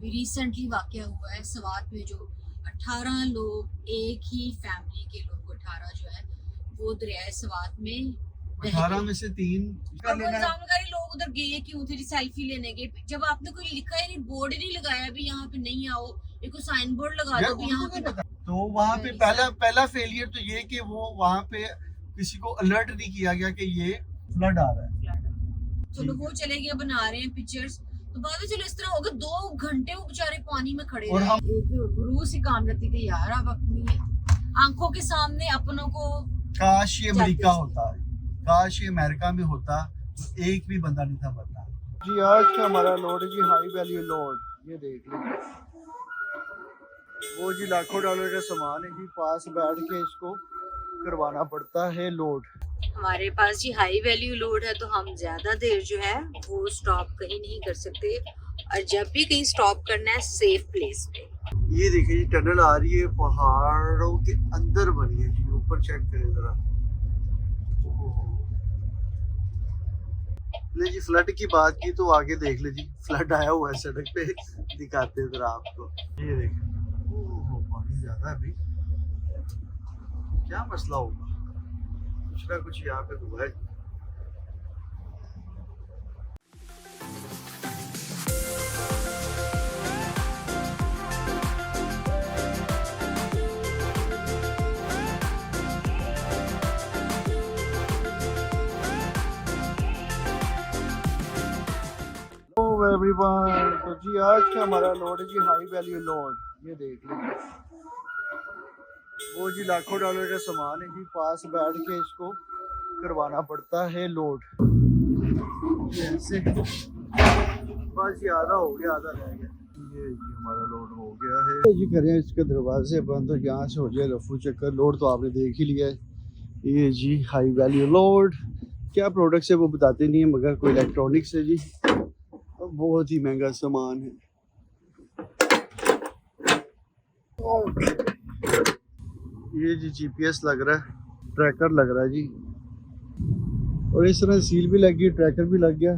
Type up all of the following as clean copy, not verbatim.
अभी रिसेंटली वाकया हुआ है स्वात में, जो 18 लोग, एक ही फैमिली के लोग 18 जो है वो दरियाए स्वात में 18 में से 3 लोग उधर गए क्यों थे? सेल्फी लेने गए। जब आपने कोई लिखा ही नहीं, बोर्ड नहीं लगाया भी यहाँ पे नहीं आओ, एक साइन बोर्ड लगा दो भी यहाँ पे। तो वहाँ पे पहला फेलियर तो ये कि वो वहाँ पे किसी को अलर्ट नहीं किया गया कि ये फ्लड आ रहा है। चलो वो चले गए, बना रहे हैं पिक्चर्स, तो बाद में चलो इस तरह होगा 2 घंटे वो बेचारे पानी में खड़े और रहे। एक गुरु से काम करती थी यार, अब अपनी आंखों के सामने अपनों को, काश ये अमेरिका होता, काश ये अमेरिका में होता तो एक भी बंदा नहीं था मरना। जी आज का हमारा लोड है जी हाई वैल्यू लोड, ये देख लीजिए वो जी लाखों डॉलर का सामान है जी, पास बैठ के इसको करवाना पड़ता है लोड। हमारे पास जी हाई वैल्यू लोड है तो हम ज्यादा देर जो है वो स्टॉप कहीं नहीं कर सकते, और जब भी कहीं स्टॉप करना है सेफ प्लेस पे। ये देखिए जी टनल आ रही है पहाड़ों के अंदर बनी है जी, ऊपर चेक करें जरा। ले जी फ्लड की बात की तो आगे देख ले जी, फ्लड आया हुआ है सड़क पे, दिखाते जरा आपको। ये देखिए पानी ज्यादा है अभी, क्या मसला होगा, कुछ ना कुछ यहाँ पे हुआ है। एवरीवन, तो जी आज का हमारा लोड है जी हाई वैल्यू लोड, ये देख लीजिए वो जी लाखों डॉलर का सामान है जी, पास बैठ के इसको करवाना पड़ता है लोड। ऐसे बस ये आधा हो गया, आधा रह गया। ये जी हमारा लोड हो गया है जी, करें इसके दरवाजे बंद तो यहाँ से हो जाए रफू चक्कर। लोड तो आपने देख ही लिया है। ये जी हाई वैल्यू लोड, क्या प्रोडक्ट्स है वो बताते नहीं है, मगर कोई इलेक्ट्रॉनिक्स है जी, बहुत ही महंगा सामान है। ये जी जीपीएस लग रहा है, ट्रैकर लग रहा है जी, और इस तरह सील भी लग गई, ट्रैकर भी लग गया।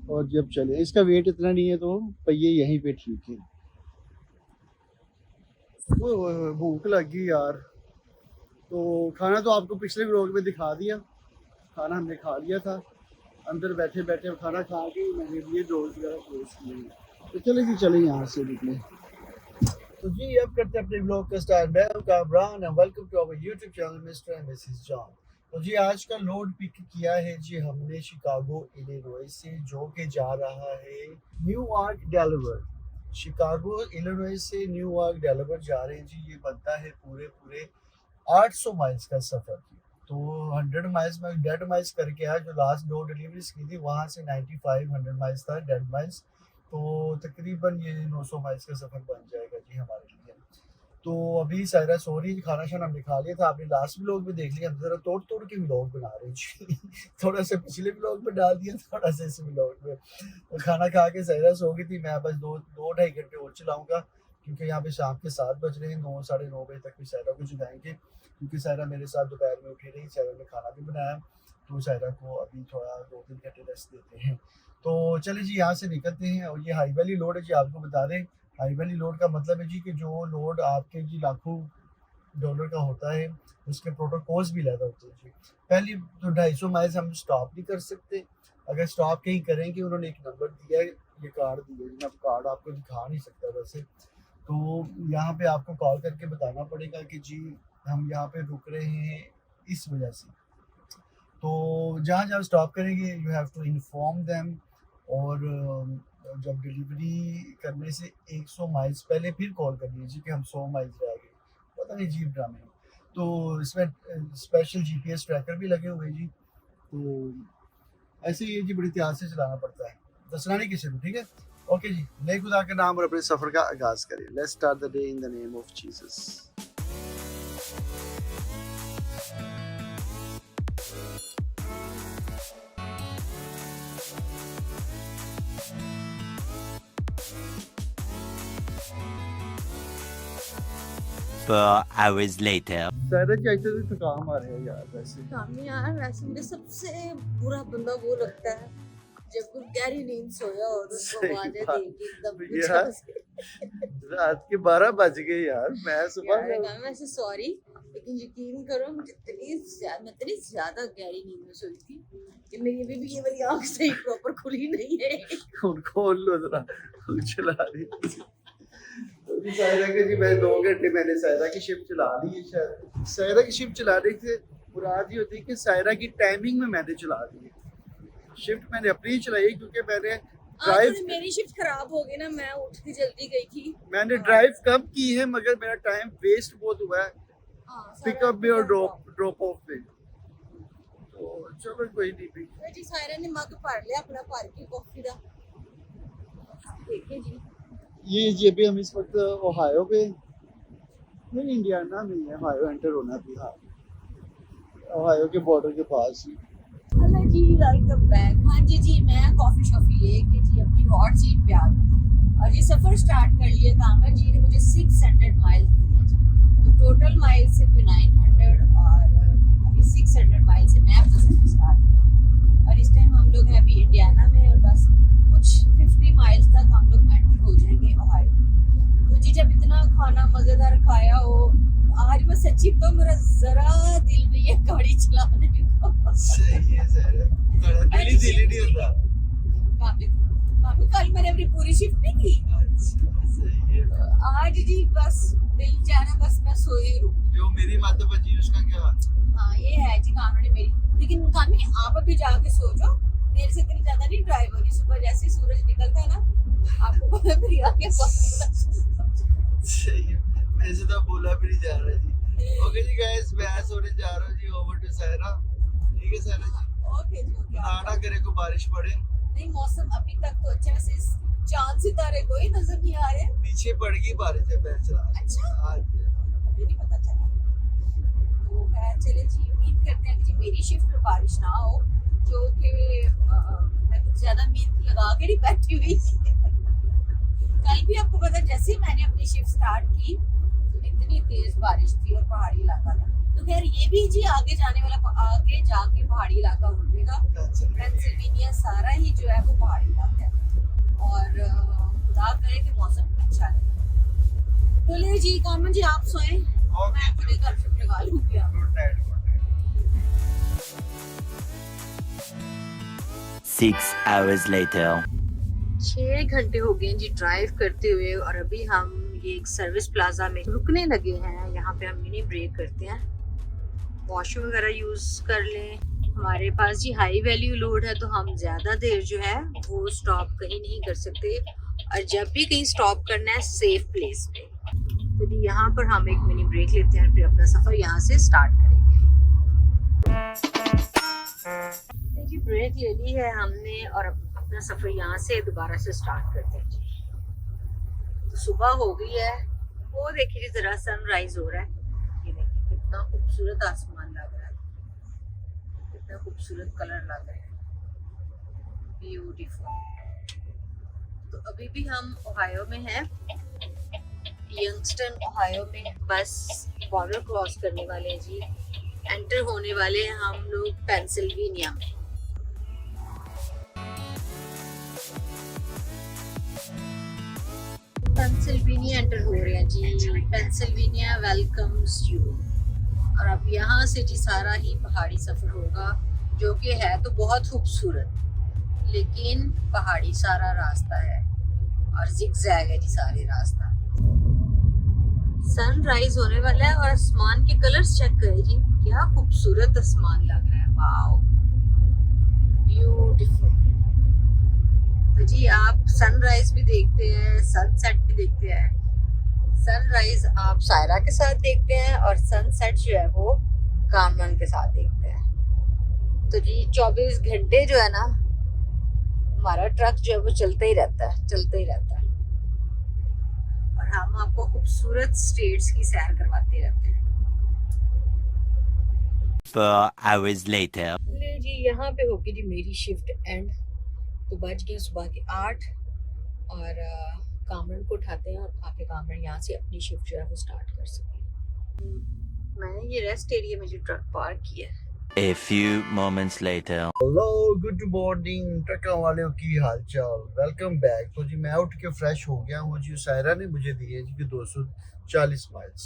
और जब चले, इसका वेट इतना नहीं है तो पहिए यहीं पे ठीक है। भूख लग गई यार, तो खाना तो आपको पिछले व्लॉग में दिखा दिया, खाना हमने खा लिया था, अंदर बैठे बैठे खाना खा के मैंने ये डोज वगैरह क्लोज किए। तो चले जी, चले यहाँ से निकले। तो जी अब करते हैं अपने ब्लॉग का स्टार्ट। मैं हूं Kamran and welcome to our YouTube channel mister and missus John. तो जी आज का लोड पिक किया है जी हमने शिकागो इलिनॉय से, जो कि जा रहा है न्यूयॉर्क डेलावेयर। शिकागो इलिनॉय से न्यूयॉर्क डेलावेयर जा रहे हैं जी। ये बनता है पूरे 800 माइल्स का सफर। तो 100 माइल्स में डेड माइल्स करके आया, जो लास्ट 2 डिलीवरीज की थी वहाँ से 95-100 माइल्स था डेड माइल्स, तो तकरीबन ये 900 माइल्स का सफ़र बन जाएगा जी हमारे लिए। तो अभी सायरा सॉरी, खाना शाना हमने खा लिया था, आपने लास्ट व्लॉग में देख लिया। हम जरा तोड़ के व्लॉग बना रहे हैं जी थोड़ा सा पिछले व्लॉग में डाल दिया, थोड़ा सा इस व्लॉग में। तो खाना खा के सायरा सो गई थी, मैं बस 2-2.5 घंटे और चलाऊँगा, क्योंकि यहाँ पे शाम के 7 बज रहे हैं, 9-9:30 बजे तक भी सायरा को जगाएंगे, क्योंकि सायरा मेरे साथ दोपहर में उठी रही। सायरा ने खाना भी बनाया, तो सायरा को अभी थोड़ा 2-3 घंटे रेस्ट देते हैं। तो चलिए जी यहाँ से निकलते हैं। और ये हाई वैल्यू लोड है जी, आपको बता दें हाई वैल्यू लोड का मतलब है जी कि जो लोड आपके जी लाखों डॉलर का होता है, उसके प्रोटोकॉल्स भी ज़्यादा होते हैं जी। पहली तो 250 माइल्स हम स्टॉप नहीं कर सकते, अगर स्टॉप कहीं करेंगे उन्होंने एक नंबर दिया है, ये कार्ड दिया है, मैं कार्ड आपको दिखा नहीं सकता वैसे, तो यहाँ पे आपको कॉल करके बताना पड़ेगा कि जी हम यहाँ पे रुक रहे हैं इस वजह से। तो जहाँ जहाँ स्टॉप करेंगे you have to inform them, और जब डिलीवरी करने से 100 माइल्स पहले फिर कॉल कर लीजिए कि हम 100 माइल्स रह गए, पता नहीं अजीब ड्रामे। तो इसमें स्पेशल जीपीएस ट्रैकर भी लगे हुए जी, तो ऐसे ही जी बड़ी ध्यान से चलाना पड़ता है, दसना नहीं किसी को, ठीक है। ओके जी, नए खुदा के नाम और अपने सफ़र का आगाज़ करें। Let's start the day in the name of Jesus. hours later. Saira ji ऐसे तो काम आ रहे हैं यार, वैसे काम यार, वैसे मुझे सबसे बुरा बंदा वो लगता है जब कोई गहरी नींद सोया और उसको आवाजें दे के एकदम यार रात के 12 बज गए यार, मैं सुबह यार वैसे सॉरी, लेकिन यकीन करो मुझे इतनी ज्यादा गहरी नींद में सोई थी कि मेरी अभी भी ये वाली आंख सही प्रॉपर खुली नहीं है। खोल लो जरा, चला रही तो जी सायरा के जी, मैं 2 घंटे मैंने सायरा की शिफ्ट चला ली है। शायद सायरा की शिफ्ट चलाने से मुराद ये होती है कि सायरा की टाइमिंग में मैंने चला दी है। शिफ्ट मैंने अपनी चलाई क्योंकि मैंने ड्राइव, मेरी शिफ्ट खराब हो गई ना, मैं उठ के जल्दी गई थी। मैंने ड्राइव कम की है मगर मेरा टाइम वेस्ट बहुत हुआ है पिकअप में और ड्रॉप ऑफ में। तो चलो कोई नहीं भी। जी सायरा ने मग भर लिया अपना भर के कॉफी दा। देखिए जी, ये भी हम इस वक्त ओहायो पे नहीं, इंडियाना में है। ओहायो एंटर होना भी, हाँ ओहायो के बॉर्डर के पास ही। हेलो जी, वेलकम बैक। हाँ जी मैं कॉफी शॉफी लेके जी अपनी हॉट सीट पे आ गई और ये सफर स्टार्ट कर लिया। कामरान जी ने मुझे 600 माइल्स दिए जी, तो टोटल माइल से भी 900 और अभी 600 माइल से मैं अपना सफर स्टार्ट किया। और इस टाइम हम लोग हैं अभी इंडियाना में और बस कुछ 50 माइल्स तक हम लोग एंटर हो जाएंगे ओहायो। तो जी जब इतना खाना मजेदार खाया हो, आज मैं सच्ची तो मेरा जरा दिल नहीं है गाड़ी चलाने को। सही है सर, दिल ही नहीं होता। काफी कल मैंने अपनी पूरी शिफ्ट नहीं की। सही है। आज जी बस दिल जाना, बस मैं सोई रहूं। जो मेरी माता बची उसका क्या? हाँ ये है जी कामरान मेरी, लेकिन कामी आप अभी जाके सो जाओ, मेरे से इतनी ज्यादा नहीं ड्राइव होगी। सुबह जैसे सूरज निकलता है ना, आपको पता मेरी आंखें सही है, वैसे तो बोला भी नहीं जा रहा जी। ओके जी गाइस, मैं सोने जा रहा हूँ जी, ओवर टू सायरा। ठीक है सायरा जी, ओके जी ओके। ना करे को बारिश पड़े। नहीं मौसम अभी तक तो अच्छा, वैसे चांद सितारे कोई नजर नहीं आ रहे। पीछे पड़ गई बारिश है बैचरा। अच्छा, हाँ जी, मुझे नहीं पता चला। तो खैर चले जी, उम्मीद करते हैं कि जी मेरी शिफ्ट में बारिश ना हो, जो कि मैं कुछ ज्यादा उम्मीद लगा के नहीं बैठी हुई। कल भी आपको पता, जैसे ही मैंने अपनी शिफ्ट स्टार्ट की तो इतनी तेज बारिश थी और पहाड़ी इलाका था। तो खैर ये भी जी आगे जाने वाला, आगे जाके पहाड़ी इलाका हो जाएगा। पेंसिल्वेनिया सारा ही जो है वो पहाड़ी इलाका है और खुदा करे कि मौसम अच्छा है। तो ले जी कामन जी आप सोएं, मैं अपने घर शिफ्ट लगा लूंगी। Good night. 6 hours later. 6 घंटे हो गए जी ड्राइव करते हुए और अभी हम ये एक सर्विस प्लाजा में रुकने लगे हैं। यहाँ पे हम मिनी ब्रेक करते हैं, वॉशरूम वगैरह यूज कर लें। हमारे पास जी हाई वैल्यू लोड है तो हम ज्यादा देर जो है वो स्टॉप कहीं नहीं कर सकते, और जब भी कहीं स्टॉप करना है सेफ प्लेस पे। तो जी यहाँ पर हम एक मिनी ब्रेक लेते हैं, फिर अपना सफर यहाँ से स्टार्ट करेंगे। जी ब्रेक ले ली है हमने और अपना सफर यहाँ से दोबारा से स्टार्ट करते हैं जी। तो सुबह हो गई है, वो देखिए जरा सनराइज हो रहा है। ये देखिए कितना खूबसूरत आसमान लग रहा है, कितना खूबसूरत कलर लग रहा है, ब्यूटीफुल। तो अभी भी हम ओहायो में हैं, यंगस्टन ओहायो में। बस बॉर्डर क्रॉस करने वाले हैं जी, एंटर होने वाले हैं हम लोग पेंसिल्वेनिया में। पेंसिल्वेनिया एंटर हो रहे हैं जी, पेंसिल्वेनिया वेलकम्स यू। और अब यहाँ से जी सारा ही पहाड़ी सफर होगा, जो कि है तो बहुत खूबसूरत, लेकिन पहाड़ी सारा रास्ता है और जिगजैग है जी सारे रास्ता। सनराइज होने वाला है और आसमान के कलर्स चेक करें जी, क्या खूबसूरत आसमान लग रहा है, वाओ ब्यूटीफुल। तो जी आप सनराइज भी देखते हैं, सनसेट भी देखते हैं। सनराइज आप सायरा के साथ देखते हैं और सनसेट जो है वो कामरान के साथ देखते हैं। तो जी 24 घंटे जो है ना हमारा ट्रक जो है वो चलता ही रहता है, चलता ही रहता है, और हम आपको खूबसूरत स्टेट्स की सैर करवाते रहते हैं। 4 hours later. ले जी यहाँ पे होगी जी मेरी शिफ्ट एंड। तो बज गए सुबह के 8 और कामरान को उठाते हैं और आके कामरान यहाँ से अपनी शिफ्ट जो है वो स्टार्ट कर सके। मैंने ये रेस्ट एरिया में जो ट्रक पार्क किया है A few moments later. Hello good morning ट्रकों वालों की हाल चाल, वेलकम बैक। तो जी मैं उठ के फ्रेश हो गया हूँ जी। सायरा ने मुझे दिए जी कि 240 माइल्स,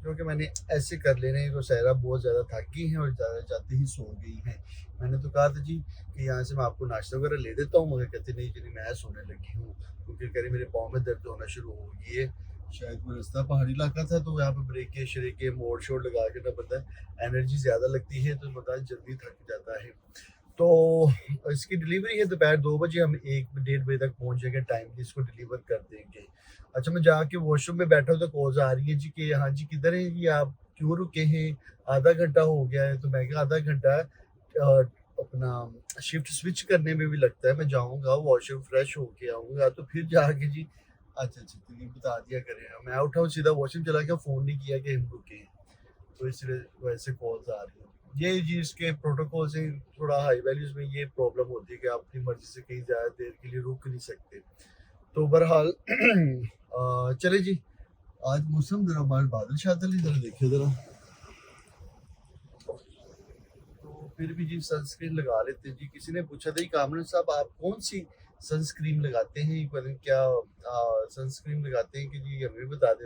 जो कि मैंने ऐसे कर लेने हैं। तो सायरा बहुत ज़्यादा थकी हैं और ज़्यादा जाते ही सो गई हैं। मैंने तो कहा था जी कि यहाँ से मैं आपको नाश्ता वगैरह ले देता हूँ, मगर कहते नहीं जी मैं सोने लगी हूँ, क्योंकि कह रही मेरे पाँव में दर्द होना शुरू हो गई है। शायद वो रास्ता पहाड़ी इलाका था, तो यहाँ पे ब्रेक शरेके मोड़ शोड़ लगा के ना बंदा एनर्जी ज़्यादा लगती है, तो बंदा जल्दी थक जाता है। तो इसकी डिलीवरी है दोपहर 2 बजे, हम 1-1:30 बजे तक पहुँच जाएंगे, टाइमली इसको डिलीवर कर देंगे। अच्छा, मैं जाके वॉशरूम में बैठा हूँ तो कॉल्स आ रही है जी कि हाँ जी किधर है जी, आप क्यों रुके हैं, आधा घंटा हो गया है। तो मैं कहा आधा घंटा अपना शिफ्ट स्विच करने में भी लगता है, मैं जाऊँगा वॉशरूम फ्रेश होके आऊँगा तो फिर जाके जी। अच्छा तो ये बता दिया करें। मैं उठा हूँ सीधा वॉशरूम चला गया, फ़ोन नहीं किया कि हम रुके हैं, तो इसलिए वैसे कॉल्स आ रही हैं। ये जी इसके प्रोटोकॉल से थोड़ा हाई वैल्यूज़ में ये प्रॉब्लम होती है कि आप अपनी मर्ज़ी से कहीं ज़्यादा देर के लिए रुक नहीं सकते। तो बहरहाल चले जी, आज मौसम ज़रा बादल शादल ही ज़रा देखिए ज़रा, तो फिर भी जी सनस्क्रीन लगा लेते हैं जी। किसी ने पूछा था कामरान साहब आप कौन सी सनस्क्रीन लगाते हैं, पता नहीं क्या सनस्क्रीन लगाते हैं कि जी हमें बता दें।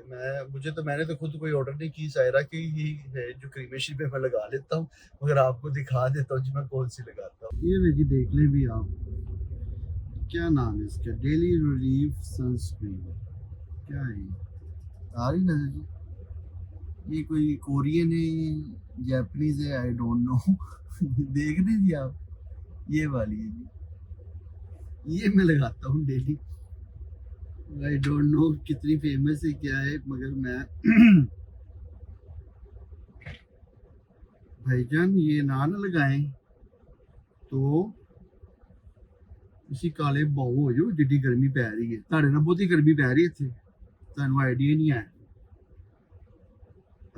मैंने तो खुद कोई ऑर्डर नहीं की सायरा की, यही है जो क्रीमेशन पे मैं लगा लेता हूँ, मगर आपको दिखा देता हूँ जी मैं कौन सी लगाता हूँ। ये ले जी देख लें भी आप, क्या नाम है इसका, डेली रिलीफ सनस्क्रीन, क्या है आ रही नजर जी। ये कोई कोरियन है, जापानीज है, आई डोंट नो देख रहे जी आप, ये वाली है जी, ये मैं लगाता हूँ डेली। आई डोंट नो कितनी फेमस है क्या है, मगर मैं भाईजान ये ना लगाएं तो इसी काले बहु हो जाओ, जिड्डी गर्मी पै रही है। ਤੁਹਾਡੇ ਨਾਲ ਬਹੁਤੀ गर्मी पै रही है इतने, ਤੁਹਾਨੂੰ आइडिया नहीं है।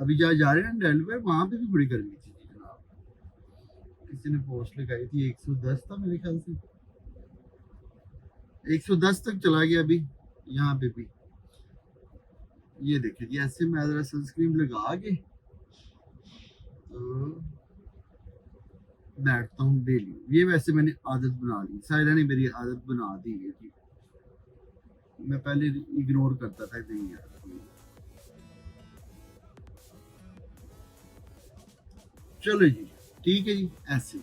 अभी जहाँ जा रहे हैं ना डेल्ही पे, वहाँ पे भी बड़ी गर्मी थी जी जनाब। किसी ने पोस्ट लगाई थी 110 था मेरे ख्याल से, 110 तक चला गया अभी यहाँ पे भी। ये देखिए जी, ऐसे मैं जरा सनस्क्रीन लगा के तो बैठता हूँ डेली। ये वैसे मैंने आदत बना ली, सायरा ने मेरी आदत बना दी है जी। मैं पहले इग्नोर करता था, नहीं यार। चलो जी ठीक है जी, ऐसे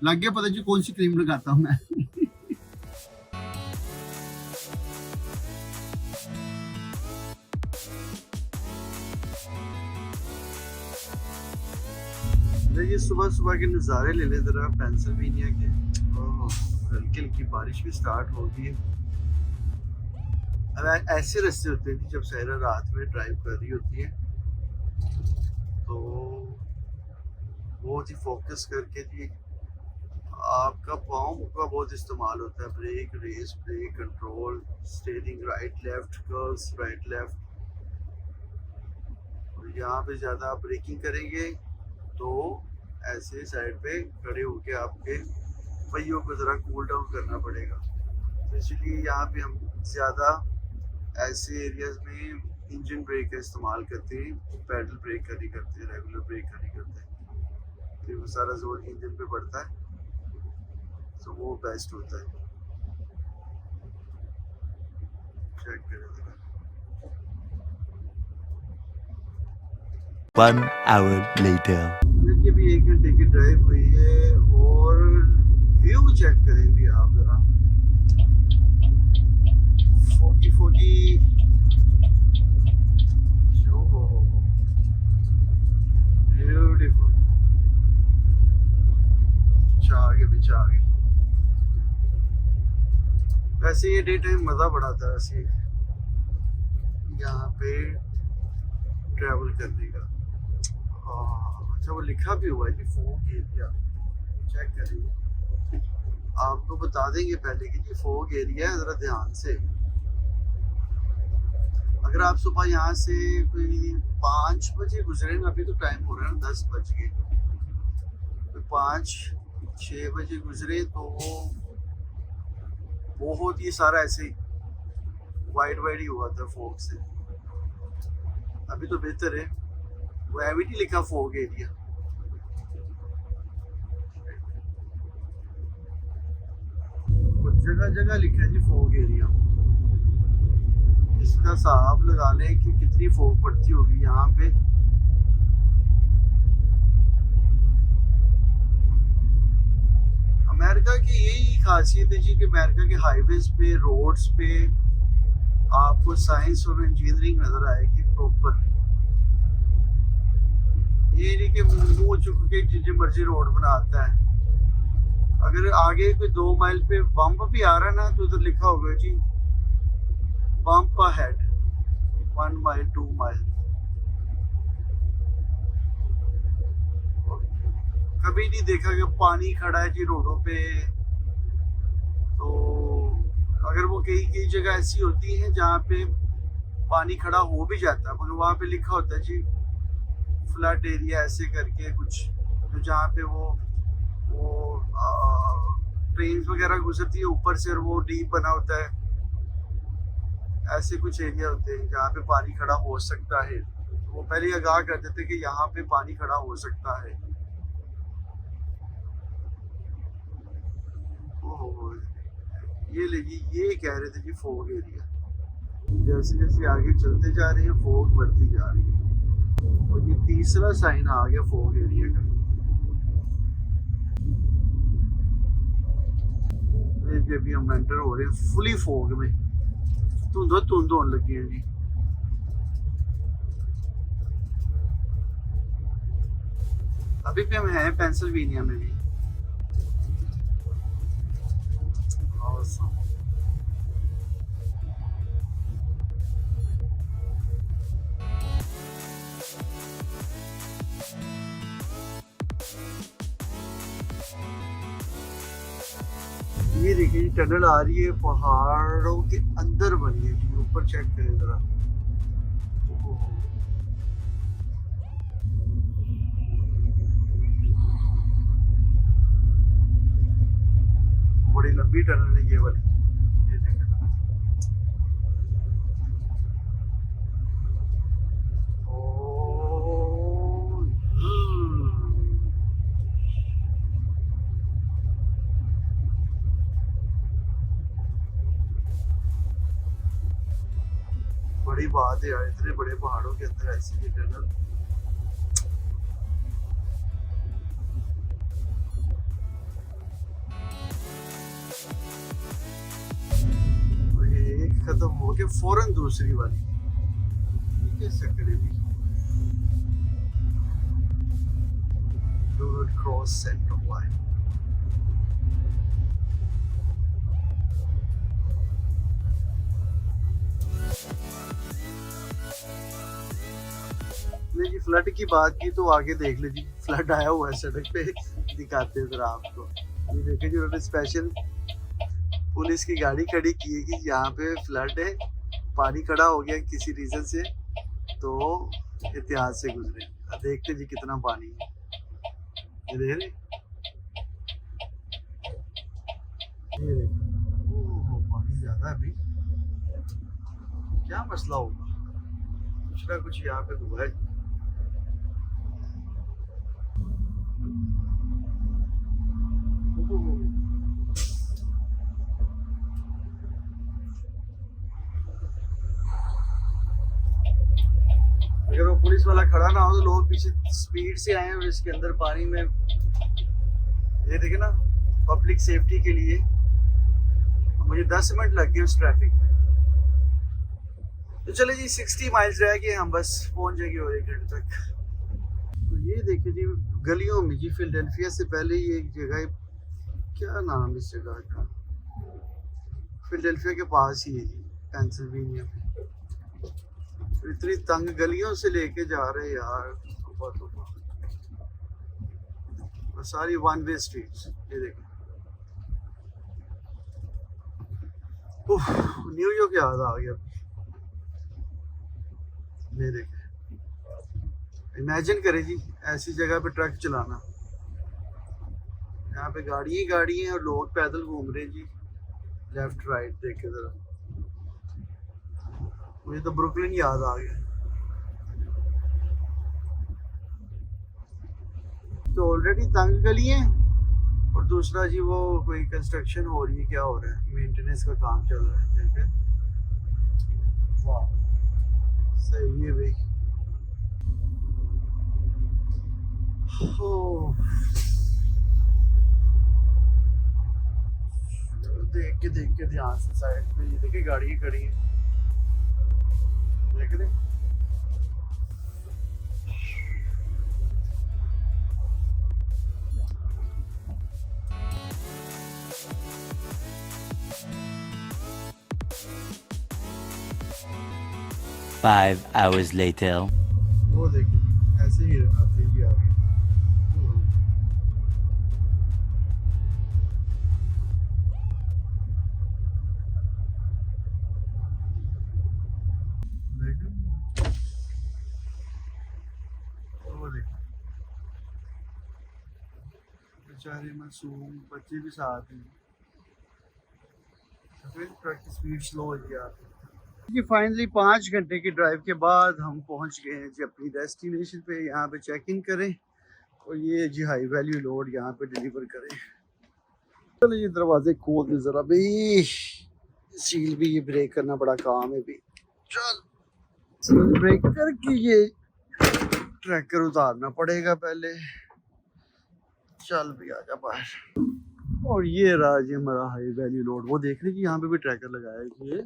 लग गया पता जी कौन सी क्रीम लगाता हूँ मैं ये सुबह सुबह के नज़ारे ले ले जरा पेंसिल्वेनिया के। हल्की हल्की बारिश भी स्टार्ट हो गई है। अब ऐसे रास्ते होते हैं जब सायरा रात में ड्राइव कर रही होती है, तो बहुत ही फोकस करके जी आपका पाँव का बहुत इस्तेमाल होता है। Brake, race, brake, control, steering, right left, curves, right left. और यहाँ पे ज़्यादा आप ब्रेकिंग करेंगे तो ऐसे साइड पे खड़े होके आपके पहियों को ज़रा कूल डाउन करना पड़ेगा। तो इसलिए यहाँ पे हम ज़्यादा ऐसे एरियाज में इंजन ब्रेक का इस्तेमाल करते हैं, पैडल ब्रेक का नहीं करते, रेगुलर ब्रेक का नहीं करते। फिर वो सारा जोर इंजन पे पड़ता है, तो वो बेस्ट होता है। चेक करें ज़रा। 1 hour later. ये भी 1 घंटे की ड्राइव हुई है, और व्यू चेक करें भी आप जरा, फोकी फोकी ब्यूटीफुल। पीछे आगे वैसे ये डे टाइम मज़ा बड़ा था वैसे यहाँ पे ट्रैवल करने का। अच्छा वो लिखा भी हुआ है कि फोग एरिया, चेक करेंगे, आपको बता देंगे पहले कि ये फोग एरिया है, ज़रा ध्यान से। अगर आप सुबह यहाँ से कोई 5 बजे गुजरे ना, अभी तो टाइम हो रहा है ना 10 बज गए, तो 5-6 बजे गुजरे तो बहुत ही सारा ऐसे वाइड ही हुआ था फोग से। अभी तो बेहतर है, वो एविटी लिखा फोग एरिया। जगह जगह लिखा है जी फॉग एरिया। इसका हिसाब लगा लें कि कितनी फॉग पड़ती होगी यहाँ पे। अमेरिका की यही खासियत है जी कि अमेरिका के हाईवेज पे, रोड्स पे आपको साइंस और इंजीनियरिंग नजर आएगी प्रॉपर। ये नहीं कि मुंह चुक के जिस मर्जी रोड बनाता है। अगर आगे कोई 2 माइल पे बम्प भी आ रहा है ना तो उधर लिखा होगा जी बम्प अहेड 1 माइल 2 माइल। कभी नहीं देखा कि पानी खड़ा है जी रोडों पे। तो अगर वो कई जगह ऐसी होती है जहाँ पे पानी खड़ा हो भी जाता है मगर वहाँ पे लिखा होता है जी फ्लड एरिया ऐसे करके कुछ, तो जहाँ पे वो ट्रेन वगैरह गुजरती है ऊपर से और वो डीप बना होता है। ऐसे कुछ एरिया होते हैं जहाँ पे पानी खड़ा हो सकता है। तो वो पहले आगाह कर देते कि यहाँ पे पानी खड़ा हो सकता है। ओहो, ये लीजिए, ये कह रहे थे जी फॉग एरिया। जैसे जैसे आगे चलते जा रहे हैं फॉग बढ़ती जा रही है और ये तीसरा साइन आ गया फॉग एरिया का। ये भी हम एंटर हो रहे हैं फुली फॉग में। धुंध होने लगी है जी। अभी भी हम हैं पेंसिल्वेनिया में भी। Awesome. ये देखिए टनल आ रही है पहाड़ों के अंदर बनी है जी। ऊपर चेक करें जरा। बड़ी लंबी टनल है ये वाली। ये देखें बड़ी बात है यार, इतने बड़े पहाड़ों के अंदर ऐसी ये टनल। तो ये एक खत्म हो के फौरन दूसरी वाली कैसे करेगी। Do not cross center line. जी फ्लड की बात की तो आगे देख लीजिए फ्लड आया हुआ है सड़क पे। दिखाते हैं जरा आपको। ये देखिए जी उन्होंने स्पेशल पुलिस की गाड़ी खड़ी की है कि यहाँ पे फ्लड है, पानी खड़ा हो गया किसी रीजन से, तो एहतियात से गुजरे। देखते जी कितना पानी है। ये देख रहे, ये देखो पानी ज्यादा है अभी। क्या मसला होगा, कुछ ना कुछ यहाँ पे हुआ है। अगर वो पुलिस वाला खड़ा ना हो तो लोग पीछे स्पीड से आए और इसके अंदर पानी में, ये देखे ना, पब्लिक सेफ्टी के लिए मुझे 10 मिनट लग गए उस ट्रैफिक में। तो चले जी 60 माइल्स रह गए, हम बस पहुंच जाएंगे और 1 घंटे तक। तो ये देखिए जी गलियों में जी फिलाडेल्फिया से पहले ये एक जगह, क्या नाम इस जगह का, फिलाडेल्फिया के पास ही है जी पेंसिल्वेनिया में। इतनी तंग गलियों से लेके जा रहे यार, तो सारी 1 वे स्ट्रीट्स। ये देखो न्यूयॉर्क याद आ गया। ये देखे, इमेजिन करें जी ऐसी जगह पे ट्रक चलाना, यहाँ पे गाड़ी ही गाड़ी है और लोग पैदल घूम रहे हैं जी लेफ्ट राइट। देखे जरा, मुझे तो ब्रुकलिन याद आ गया। तो ऑलरेडी तंग गली है और दूसरा जी वो कोई कंस्ट्रक्शन हो रही है, क्या हो रहा है, मेंटेनेंस का काम चल रहा है, ठीक है। वाह सही है भाई। हो देख के ध्यान से साइड पे ये देखिए गाड़ी खड़ी है, देख रहे। 5 hours later. वो देखिए ऐसे ही रहती है आगे। बेचारे मासूम बच्चे भी साथ हैं, ट्रक की स्पीड स्लो हो गया। जी फाइनली 5 घंटे की ड्राइव के बाद हम पहुंच गए हैं जी अपनी डेस्टिनेशन पे। यहाँ पे चेक इन करें और ये जी हाई वैल्यू लोड यहाँ पे डिलीवर करें। चलो ये दरवाजे खोल दे जरा भाई, सील भी ये ब्रेक करना बड़ा काम है भाई। चल सील ब्रेक करके ये ट्रैकर उतारना पड़ेगा पहले। चल भी आजा बाहर। और ये रहा जी हमारा हाई वैल्यू लोड। वो देख रहे कि यहाँ पे भी ट्रैकर लगाया है ये,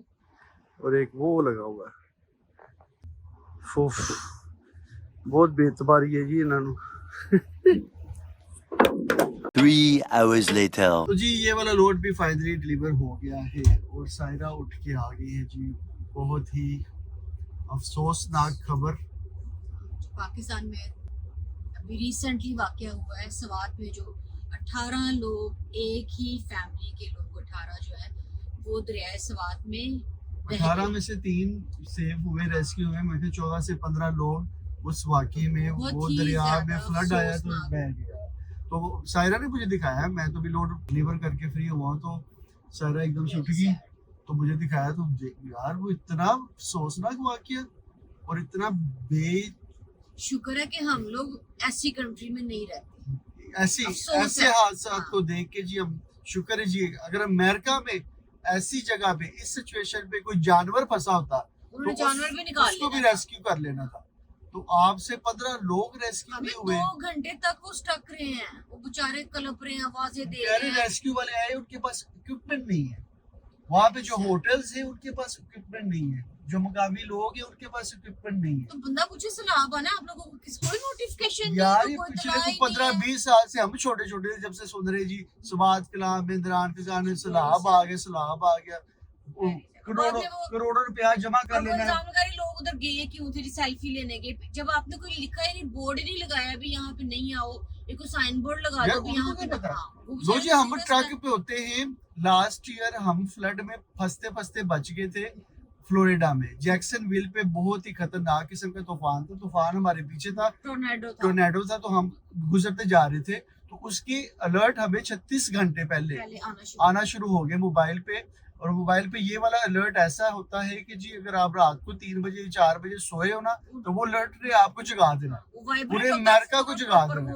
और एक वो लगा हुआ है। बहुत बेतबारी है जी इन्होंने। 3 hours later. तो जी ये वाला लोड भी फाइनली डिलीवर हो गया है और सायरा उठ के आ गई है जी। बहुत ही अफसोसनाक खबर पाकिस्तान में अभी रिसेंटली वाकया हुआ है सवात में, जो 18 लोग एक ही फैमिली के लोग 18 जो है वो दरियाए सवात में 18 में से 3 सेव हुए, रेस्क्यू हुए। मैं 14 से 15 लोग उस वाकये में वो दरिया में फ्लड आया तो बह गया। तो सायरा ने मुझे दिखाया, मैं तो भी लोड डिलीवर करके फ्री हुआ तो सायरा एकदम से उठ गई तो मुझे दिखाया। तो यार वो इतना अफसोसनाक वाकया और इतना शुक्र है कि हम लोग ऐसी कंट्री में नहीं रहते। ऐसे हादसा को देख के जी हम शुक्र है जी। अगर अमेरिका में ऐसी जगह पे इस सिचुएशन पे कोई जानवर फंसा होता तो जानवर भी निकाल उसको भी रेस्क्यू कर लेना था। तो आपसे 15 लोग रेस्क्यू नहीं हुए। 2 घंटे तक वो स्टक रहे हैं, वो बेचारे कलप रहे हैं, आवाजें दे रहे हैं। रेस्क्यू वाले आए, उनके पास इक्विपमेंट नहीं है। वहाँ पे जो होटल्स है उनके पास इक्विपमेंट नहीं है, जो मुकामी लोग हैं उनके पास इक्विपमेंट नहीं है। तो बंदा पूछे सलाह ना आप लोगों को कोई नोटिफिकेशन यार ये पिछले 15-20 साल से हम छोटे छोटे जब से सुन रहे जी सुबात कलाम इंद्रान फिजान में सलाब आ गया, करोड़ों रुपया जमा कर लेना। लोग उधर गए क्यों थे? सेल्फी लेने गए। जब आपने कोई लिखा है नहीं, बोर्ड नहीं लगाया भी यहाँ पे नहीं आओ, एक साइन बोर्ड लगा दो भी यहाँ पे। दो जी हम ट्रक पे होते हैं। लास्ट ईयर हम फ्लड में फंसते बच गए थे फ्लोरिडा में। जैक्सनविल पे बहुत ही खतरनाक किस्म का तूफान था। तूफान हमारे पीछे था, टोर्नेडो था। तो हम गुजरते जा रहे थे तो उसकी अलर्ट हमें 36 घंटे पहले आना शुरू हो गए मोबाइल पे। और मोबाइल पे ये वाला अलर्ट ऐसा होता है कि जी अगर आप रात को 3 बजे 4 बजे सोए हो ना तो वो अलर्ट ने आपको जगा देना, पूरे अमेरिका को जगा देना।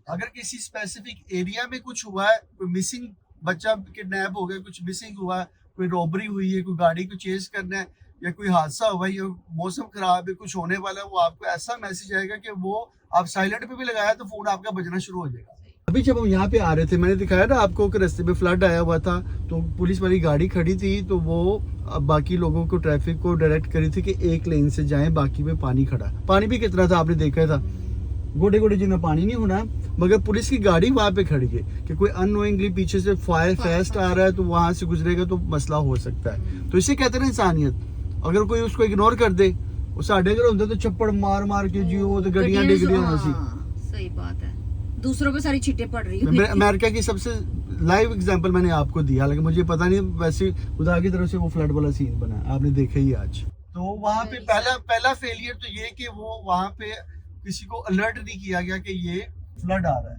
अगर किसी स्पेसिफिक एरिया में कुछ हुआ है, कोई मिसिंग बच्चा किडनैप हो गया, कुछ मिसिंग हुआ है, कोई रॉबरी हुई है, कोई गाड़ी को चेज करना है, या कोई हादसा हुआ है, या मौसम खराब है, कुछ होने वाला है, वो आपको ऐसा मैसेज आएगा कि वो आप साइलेंट पे भी लगाया तो फोन आपका बजना शुरू हो जाएगा। अभी जब हम यहाँ पे आ रहे थे मैंने दिखाया ना आपको कि रास्ते में फ्लड आया हुआ था, तो पुलिस वाली गाड़ी खड़ी थी तो वो बाकी लोगों को ट्रैफिक को डायरेक्ट करी थी कि एक लेन से जाएं, बाकी में पानी खड़ा। पानी भी कितना था आपने देखा था, गोडे गोडे जिन्हें पानी नहीं होना, मगर पुलिस की गाड़ी वहाँ पे खड़ी है कि कोई अननोइंगली पीछे से फायर फेस्ट आ रहा है तो वहां से गुजरेगा तो मसला हो सकता है। तो इसे कहते हैं इंसानियत। अगर कोई उसको इग्नोर कर दे, वो साढ़े घर होता तो चप्पड़ मार मार के जी वो तो गड्डियां डिग रही होना सी। सही बात है, दूसरों पे सारी छींटे पड़ रही है। अमेरिका की सबसे लाइव एग्जांपल मैंने आपको दिया, लेकिन मुझे पता नहीं वैसे खुदा की तरफ से वो फ्लड वाला सीन बना, आपने देखा ही आज। तो वहाँ पे पहला फेलियर तो ये कि वो वहाँ पे किसी को अलर्ट नहीं किया गया कि ये फ्लड आ रहा है।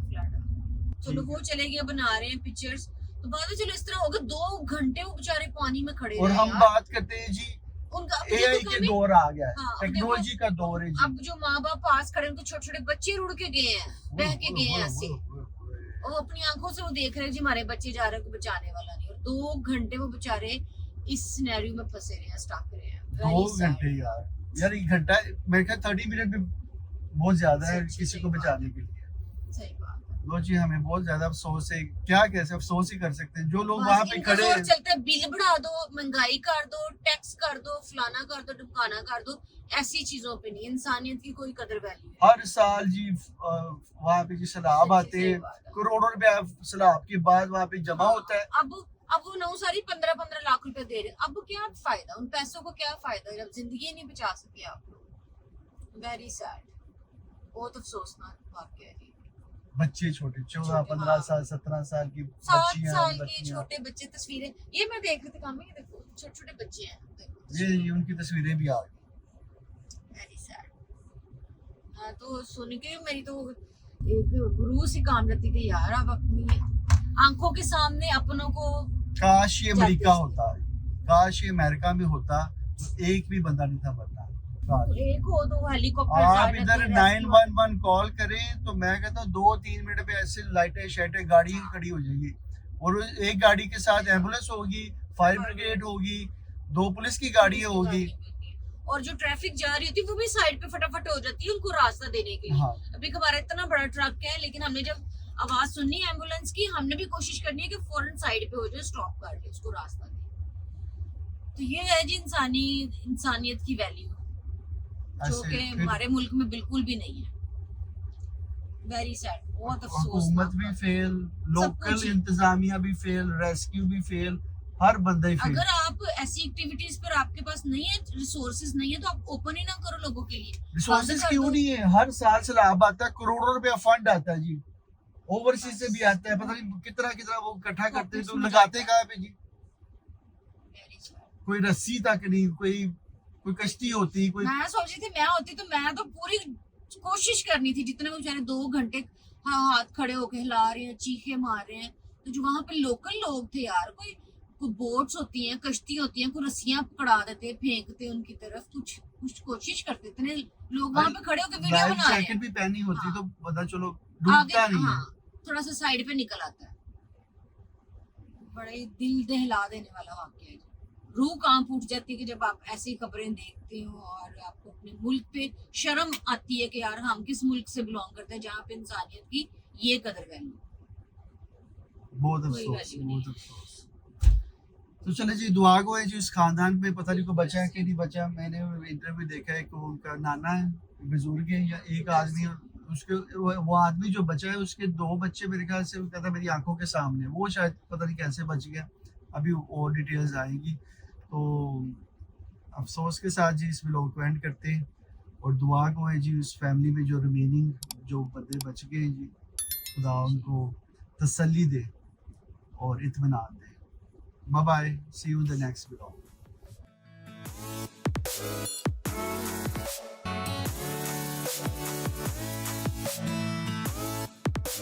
चलो वो चले गए, बना रहे हैं पिक्चर्स, तो बाद में चलो इस तरह होगा 2 घंटे वो बेचारे पानी में खड़े और हम बात करते हैं जी उनका एआई के दौर आ गया है, टेक्नोलॉजी का दौर है जी। अब जो माँ बाप पास खड़े उनको छोटे छोटे बच्चे रुड़ के गए हैं, बह के गए हैं ऐसे, और अपनी आंखों से वो देख रहे हैं जी हमारे बच्चे जा रहे हैं, कोई बचाने वाला नहीं, और 2 घंटे वो बेचारे इस सिनेरियो में फंसे रहे हैं, स्टक रहे हैं। 2 घंटे यार 1 घंटा मेरे ख्याल 30 मिनट भी बहुत ज्यादा है किसी को बचाने के लिए। सही बात है। वो जी हमें बहुत ज्यादा अफसोस है, क्या कैसे अफसोस ही कर सकते हैं जो लोग वहाँ पे इनका खड़े जोर हैं। चलता है, बिल बढ़ा दो, महंगाई कर दो, टैक्स कर दो, फलाना कर दो, ढमकाना कर दो, ऐसी चीजों पे नहीं, इंसानियत की कोई कदर वैल्यू है। हर साल जी वहाँ पे जी सैलाब आते हैं, करोड़ों रुपया सैलाब के बाद वहाँ पे जमा होता है। अब वो नौसारी 15-15 लाख रुपए दे रहे, अब क्या फायदा, उन पैसों को क्या फायदा जब जिंदगी नहीं बचा सके आप लोग। वेरी सैड, बहुत अफसोसनाक वाकया है जी। बच्चे छोटे 14-15 साल 17 साल की 7 बच्चियां साल के बच्चियां। छोटे बच्चे, तस्वीरें ये मैं देख रही थी काम में, ये देखो छोटे छोटे बच्चे हैं, देखो ये उनकी तस्वीरें भी आ गई। Very sad. तो सुन के मेरी तो एक रूह सी काम रहती कि यार अब अपनी आंखों के सामने अपनों को, काश ये अमेरिका होता, काश ये अमेरिका में होता तो एक भी बंदा नहीं था मरना। एक हो तो हेलीकॉप्टर आप इधर 911 कॉल करें तो मैं कहता हूँ 2-3 मिनट पे ऐसे लाइटें शाइटें गाड़ी खड़ी हो जाएगी, और एक गाड़ी के साथ एम्बुलेंस होगी, फायर ब्रिगेड होगी, 2 पुलिस की गाड़ियां होगी, और जो ट्रैफिक जा रही होती है वो भी साइड पे फटाफट हो जाती है उनको रास्ता देने के लिए। हाँ। अभी हमारा इतना बड़ा ट्रक है, लेकिन हमने जब आवाज सुननी एम्बुलेंस की, हमने भी कोशिश करनी है कि फौरन साइड पे हो जाए, स्टॉप कर ले, उसको रास्ता दे। तो ये है जी इंसानियत की वैल्यू, जो कि हमारे मुल्क में बिल्कुल भी नहीं है। वेरी सैड, बहुत अफसोस। हुकूमत भी फेल, लोकल इंतजामिया भी फेल, रेस्क्यू भी फेल, हर बंदा ही फेल। अगर आप ऐसी एक्टिविटीज पर आपके पास नहीं है, रिसोर्सेज नहीं है, तो आप ओपन ही ना करो लोगों के लिए। रिसोर्सेज क्यों नहीं है? हर साल सैलाब आता है, करोड़ों रुपया फंड आता है जी, ओवरसीज से भी आता है, पता नहीं कितना कितना वो इकट्ठा करते हैं, तो लगाते कहाँ पे जी? कोई रस्सी तक नहीं, कोई कश्ती होती, कोई। मैं सोच रही थी मैं होती तो मैं तो पूरी कोशिश करनी थी, जितने वो बेचारे 2 घंटे हाथ खड़े होके हिला रहे हैं, चीखे मार रहे हैं, तो जो वहां पे लोकल लोग थे यार, कोई बोट्स होती हैं, कश्ती होती हैं, कोई रस्सियां पकड़ा देते, फेंकते उनकी तरफ, कुछ कोशिश करते, इतने लोग वहां पे खड़े होके वीडियो बना रहे हैं। जैकेट भी पहनी होती तो पता चलो आगे, डूबता नहीं है। थोड़ा सा साइड पे निकल आता है। बड़ा ही दिल दहला देने वाला वाकया है, रूह कांप उठ जाती है कि जब आप ऐसी खबरें देखते हो और आपको अपने मुल्क पे शर्म आती है कि यार हम किस मुल्क से बिलोंग करते हैं जहाँ पे इंसानियत की ये कदर वैल्यू। बहुत अफसोस। तो चले जी, दुआ को है जी उस खानदान पे, पता नहीं को बचा है कि नहीं बचा। मैंने इंटरव्यू देखा है कि उनका नाना है, बुजुर्ग है, या एक आदमी, उसके वो आदमी जो बचा है उसके 2 बच्चे मेरे ख्याल से कहता मेरी आंखों के सामने, वो शायद पता नहीं कैसे बच गया, अभी और डिटेल्स आएंगी। तो अफसोस के साथ जी इस व्लॉग को एंड करते हैं, और दुआ को है जी उस फैमिली में जो रिमेनिंग जो बंदे बच गए जी, खुदा उनको तसल्ली दे और इत्मीनान दे। Bye bye, see you in the next vlog.